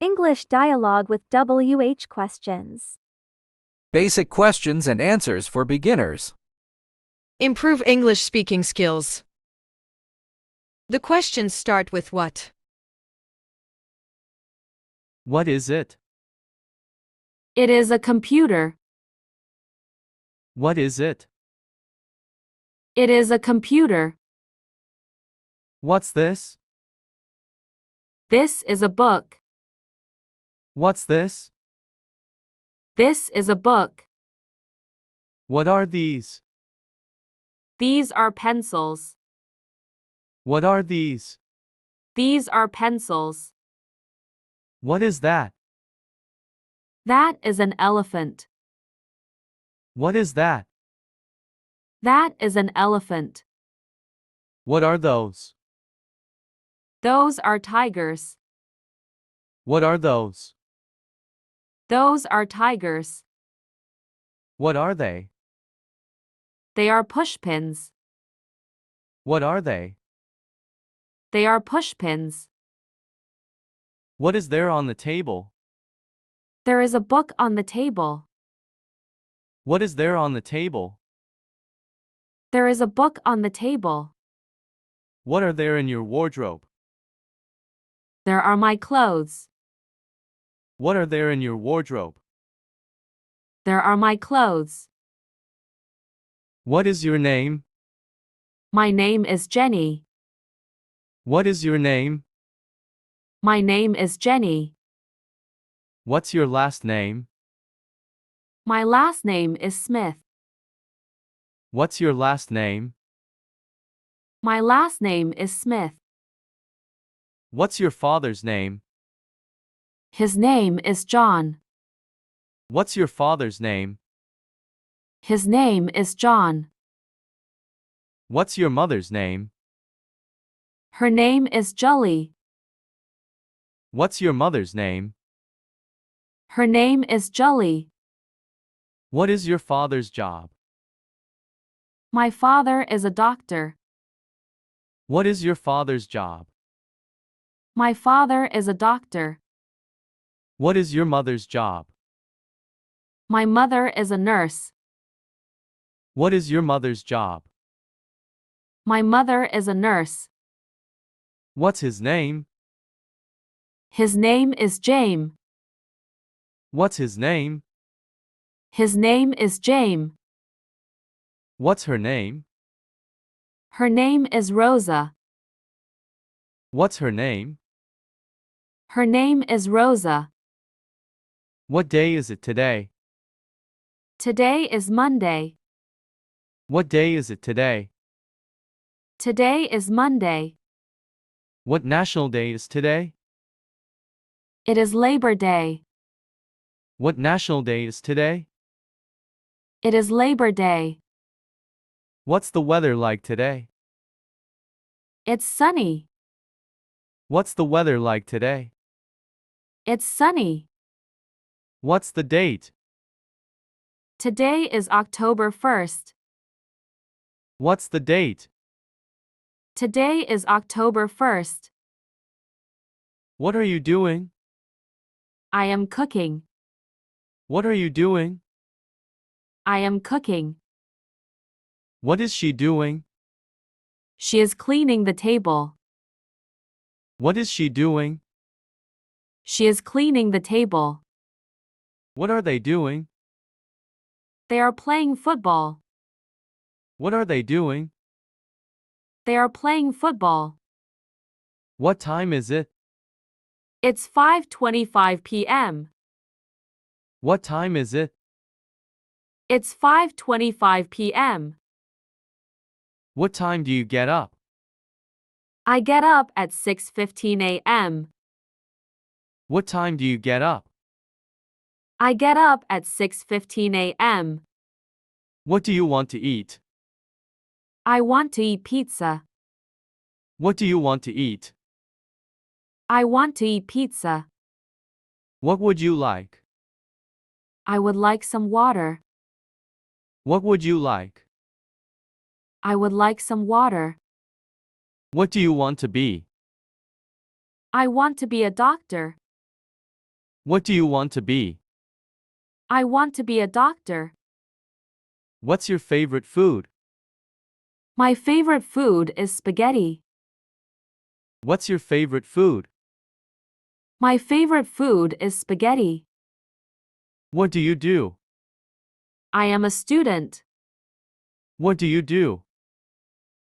English dialogue with WH questions. Basic questions and answers for beginners. Improve English speaking skills. The questions start with what? What is it? It is a computer. What is it? It is a computer. What's this? This is a book. What's this? This is a book. What are these? These are pencils. What are these? These are pencils. What is that? That is an elephant. What is that? That is an elephant. What are those? Those are tigers. What are those? Those are tigers. What are they? They are pushpins. What are they? They are pushpins. What is there on the table? There is a book on the table. What is there on the table? There is a book on the table. What are there in your wardrobe? There are my clothes. What are there in your wardrobe? There are my clothes. What is your name? My name is Jenny. What is your name? My name is Jenny. What's your last name? My last name is Smith. What's your last name? My last name is Smith. What's your father's name? His name is John. What's your father's name? His name is John. What's your mother's name? Her name is Julie. What's your mother's name? Her name is Julie. What is your father's job? My father is a doctor. What is your father's job? My father is a doctor. What is your mother's job? My mother is a nurse. What is your mother's job? My mother is a nurse. What's his name? His name is James. What's his name? His name is James. What's her name? Her name is Rosa. What's her name? Her name is Rosa. What day is it today? Today is Monday. What day is it today? Today is Monday. What national day is today? It is Labor Day. What national day is today? It is Labor Day. What's the weather like today? It's sunny. What's the weather like today? It's sunny. What's the date? Today is October 1st. What's the date? Today is October 1st. What are you doing? I am cooking. What are you doing? I am cooking. What is she doing? She is cleaning the table. What is she doing? She is cleaning the table. What are they doing? They are playing football. What are they doing? They are playing football. What time is it? It's 5:25 p.m. What time is it? It's 5:25 p.m. What time do you get up? I get up at 6:15 a.m. What time do you get up? I get up at 6:15 a.m. What do you want to eat? I want to eat pizza. What do you want to eat? I want to eat pizza. What would you like? I would like some water. What would you like? I would like some water. What do you want to be? I want to be a doctor. What do you want to be? I want to be a doctor. What's your favorite food? My favorite food is spaghetti. What's your favorite food? My favorite food is spaghetti. What do you do? I am a student. What do you do?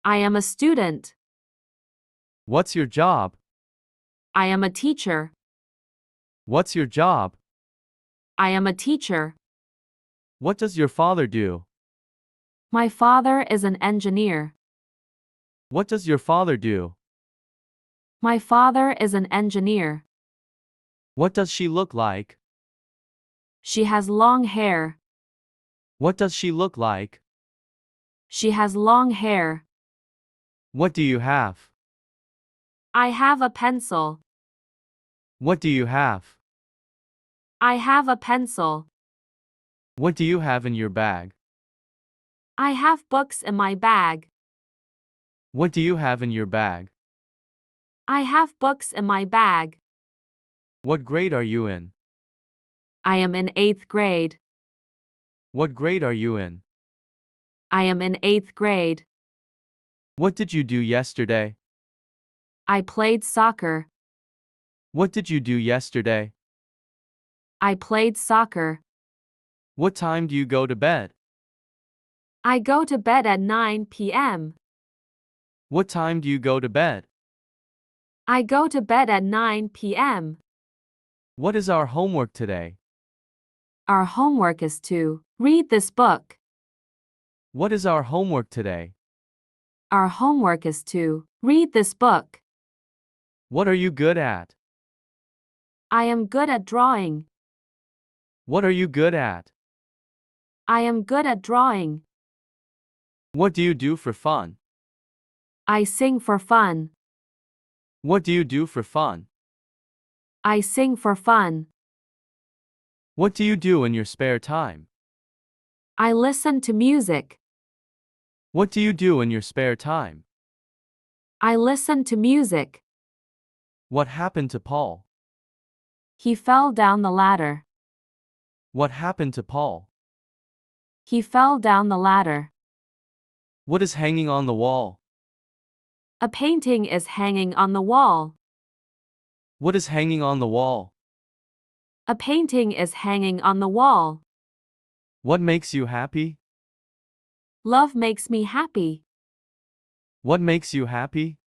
I am a student. What's your job? I am a teacher. What's your job? I am a teacher. What does your father do? My father is an engineer. What does your father do? My father is an engineer. What does she look like? She has long hair. What does she look like? She has long hair. What do you have? I have a pencil. What do you have? I have a pencil. What do you have in your bag? I have books in my bag. What do you have in your bag? I have books in my bag. What grade are you in? I am in 8th grade. What grade are you in? I am in 8th grade. What did you do yesterday? I played soccer. What did you do yesterday? I played soccer. What time do you go to bed? I go to bed at 9 p.m. What time do you go to bed? I go to bed at 9 p.m. What is our homework today? Our homework is to read this book. What is our homework today? Our homework is to read this book. What are you good at? I am good at drawing. What are you good at? I am good at drawing. What do you do for fun? I sing for fun. What do you do for fun? I sing for fun. What do you do in your spare time? I listen to music. What do you do in your spare time? I listen to music. What happened to Paul? He fell down the ladder. What happened to Paul? He fell down the ladder. What is hanging on the wall? A painting is hanging on the wall. What is hanging on the wall? A painting is hanging on the wall. What makes you happy? Love makes me happy. What makes you happy?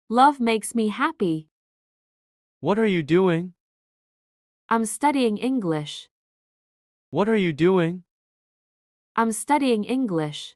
Love makes me happy. What are you doing? I'm studying English. What are you doing? I'm studying English.